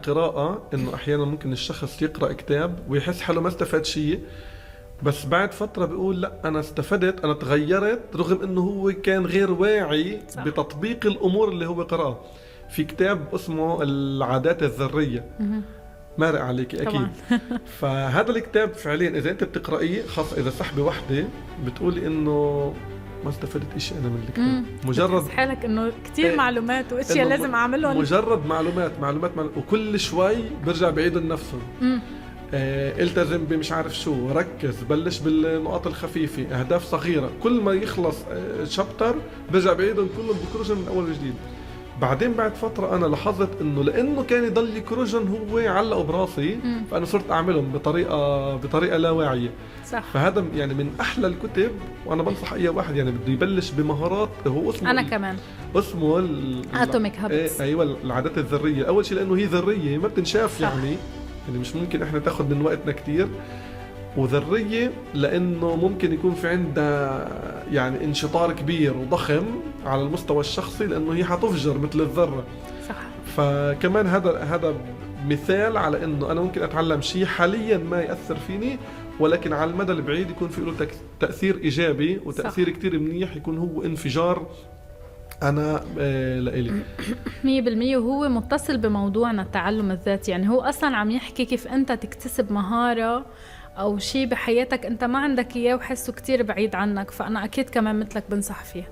قراءة إنه أحيانا ممكن الشخص يقرأ كتاب ويحس حاله ما استفاد شيء، بس بعد فترة بيقول لا أنا استفدت، أنا تغيرت، رغم إنه هو كان غير واعي صح. بتطبيق الأمور اللي هو قرأها. في كتاب اسمه العادات الذرية، مارق عليك أكيد طبعاً. فهذا الكتاب فعليا إذا أنت بتقرأيه، خاصة إذا سحبة واحدة، بتقولي إنه ما استفدت إشي أنا من الكتاب. مجرد حالك إنه كتير إيه. معلومات وأشياء إنه لازم أعملهم. مجرد معلومات وكل شوي برجع بعيدهم نفسهم. التزم بمش عارف شو، ركز، بلش بالنقاط الخفيفة، أهداف صغيرة. كل ما يخلص شابتر برجع بعيدهم كلهم بكرجن من أول وجديد. بعدين بعد فترة أنا لاحظت إنه لأنه كان يضل يكرجن هو علقوا براسي، فأنا صرت أعملهم بطريقة لا واعية. صح. فهذا يعني من أحلى الكتب، وأنا بنصح أي واحد يعني بده يبلش بمهارات. هو اسمه أنا كمان اسمه Atomic Habits. أيوة العادات الذرية. أول شيء لأنه هي ذرية ما بتنشاف، صح. يعني مش ممكن إحنا تاخد من وقتنا كتير. وذرية لأنه ممكن يكون في عندها يعني انشطار كبير وضخم على المستوى الشخصي، لأنه هي حتفجر مثل الذرة. صح. فكمان هذا مثال على إنه أنا ممكن أتعلم شيء حاليا ما يأثر فيني، ولكن على المدى البعيد يكون في له تأثير إيجابي وتأثير صح. كتير منيح، يكون هو انفجار أنا لإلي 100%. وهو متصل بموضوعنا التعلم الذاتي، يعني هو أصلا عم يحكي كيف أنت تكتسب مهارة أو شيء بحياتك أنت ما عندك إياه وحسه كتير بعيد عنك. فأنا أكيد كمان مثلك بنصح فيه.